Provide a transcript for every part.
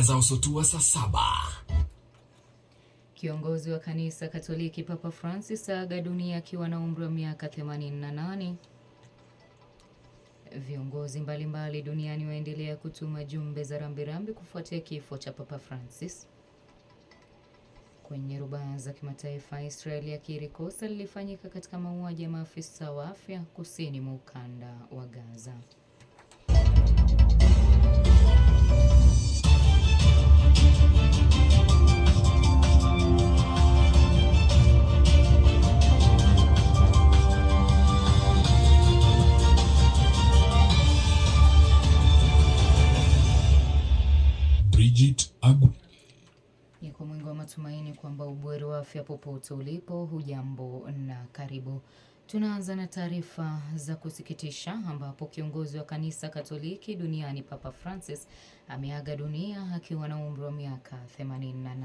Angaza usotua saa 7. Kiongozi wa kanisa Katoliki Papa Francis aaga dunia akiwa na umri wa miaka 88. Viongozi mbalimbali duniani waendelea kutuma jumbe za rambirambi kufuatia kifo cha Papa Francis. Kwenye rubaa za kimataifa, Israeli yakiri kosa lilifanyika katika mauaji ya maafisa wa afya kusini mwa ukanda wa Gaza. Ni kwa mwingi wa matumaini kwamba ubuheri wa afya popote ulipo. Hujambo na karibu. Tunaanza na taarifa za kusikitisha ambapo kiongozi wa kanisa Katoliki duniani Papa Francis ameaga dunia akiwa na umri wa miaka 88.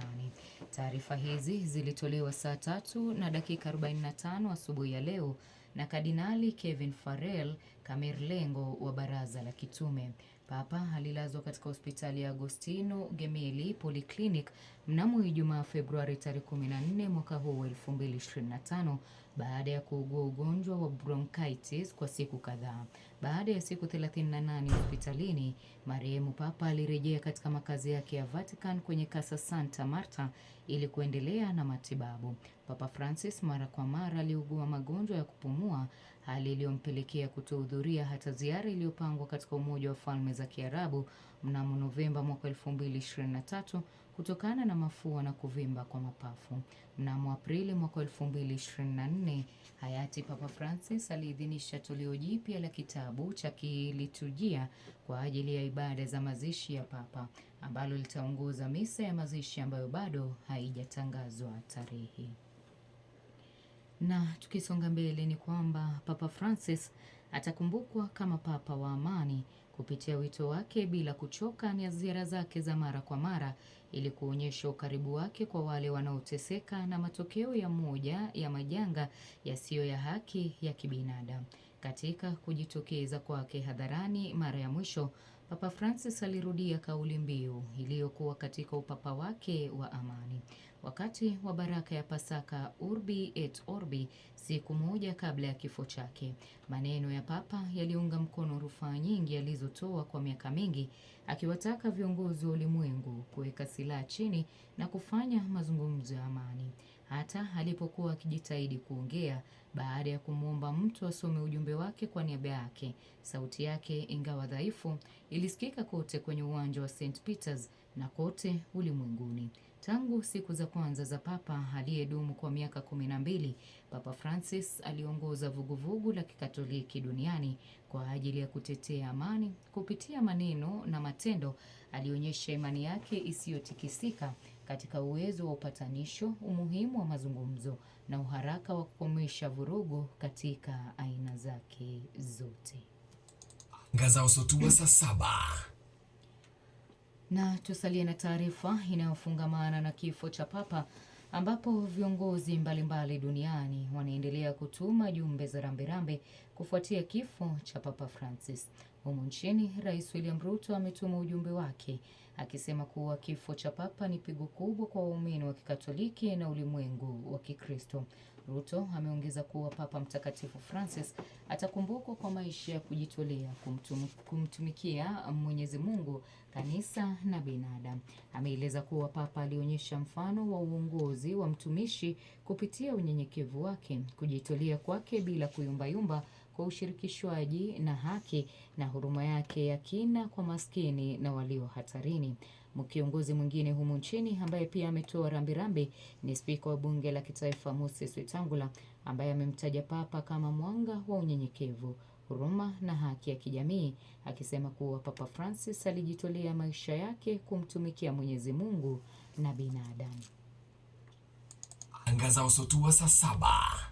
Taarifa hizi zilitolewa saa 3:45 asubuhi ya leo na Kardinali Kevin Farrell, Kamerlengo wa Baraza la Kitume. Papa alilazwa katika hospitali ya Agostino Gemelli Polyclinic mnamo Ijumaa Februari 14 mwaka huu 2025 baada ya kuugua ugonjwa wa bronchitis kwa siku kadhaa. Baada ya siku 38 hospitalini, marehemu Papa alirejea katika makazi yake ya Vatican kwenye Casa Santa Marta ili kuendelea na matibabu. Papa Francis mara kwa mara aliugua magonjwa ya kupumua, hali iliyompelekea kutohudhuria hata ziara iliyopangwa katika Umoja wa Falme za Kiarabu mnamo Novemba mwaka 2023 kutokana na mafua na kuvimba kwa mapafu. Mnamo Aprili mwaka 2024, hayati Papa Francis aliidhinisha toleo jipya la kitabu cha kiliturujia kwa ajili ya ibada za mazishi ya Papa, ambalo litaongoza misa ya mazishi ambayo bado haijatangazwa tarehe. Na tukisonga mbele ni kwamba Papa Francis atakumbukwa kama Papa wa amani kupitia wito wake bila kuchoka na ziara zake za mara kwa mara ili kuonyesha ukaribu wake kwa wale wanaoteseka na matokeo ya moja ya majanga yasiyo ya haki ya kibinadamu. Katika kujitokeza kwake hadharani mara ya mwisho, Papa Francis alirudia kauli mbiu iliyokuwa katika upapa wake wa amani. Wakati wa baraka ya Pasaka Urbi et Orbi, siku moja kabla ya kifo chake, maneno ya Papa yaliunga mkono rufaa nyingi alizotoa kwa miaka mingi, akiwataka viongozi wa ulimwengu kuweka silaha chini na kufanya mazungumzo ya amani. Hata alipokuwa akijitahidi kuongea baada ya kumwomba mtu asome ujumbe wake kwa niaba yake, sauti yake ingawa dhaifu ilisikika kote kwenye uwanja wa St. Peter's na kote ulimwenguni. Tangu siku za kwanza za Papa aliyedumu kwa miaka 12, Papa Francis aliongoza vuguvugu la Kikatoliki duniani kwa ajili ya kutetea amani. Kupitia maneno na matendo, alionyesha imani yake isiyotikisika katika uwezo wa upatanisho, umuhimu wa mazungumzo na uharaka wa kukomesha vurugu katika aina zake zote. Angaza usotua saa 7. Na tusalie na taarifa inayofungamana na kifo cha Papa ambapo viongozi mbalimbali duniani wanaendelea kutuma jumbe za rambirambi kufuatia kifo cha Papa Francis. Humu nchini, Rais William Ruto ametuma ujumbe wake akisema kuwa kifo cha Papa ni pigo kubwa kwa waumini wa Kikatoliki na ulimwengu wa Kikristo. Ruto ameongeza kuwa Papa Mtakatifu Francis atakumbukwa kwa maisha ya kujitolea kumtumikia Mwenyezi Mungu, kanisa na binadamu. Ameeleza kuwa Papa alionyesha mfano wa uongozi wa mtumishi kupitia unyenyekevu wake, kujitolea kwake bila kuyumbayumba kwa ushirikishwaji na haki, na huruma yake ya kina kwa maskini na walio hatarini. Kiongozi mwingine humu nchini ambaye pia ametoa rambirambi ni Spika wa Bunge la Kitaifa Moses Wetangula, ambaye amemtaja Papa kama mwanga wa unyenyekevu, huruma na haki ya kijamii, akisema kuwa Papa Francis alijitolea maisha yake kumtumikia Mwenyezi Mungu na binadamu. Angaza usotua saa 7.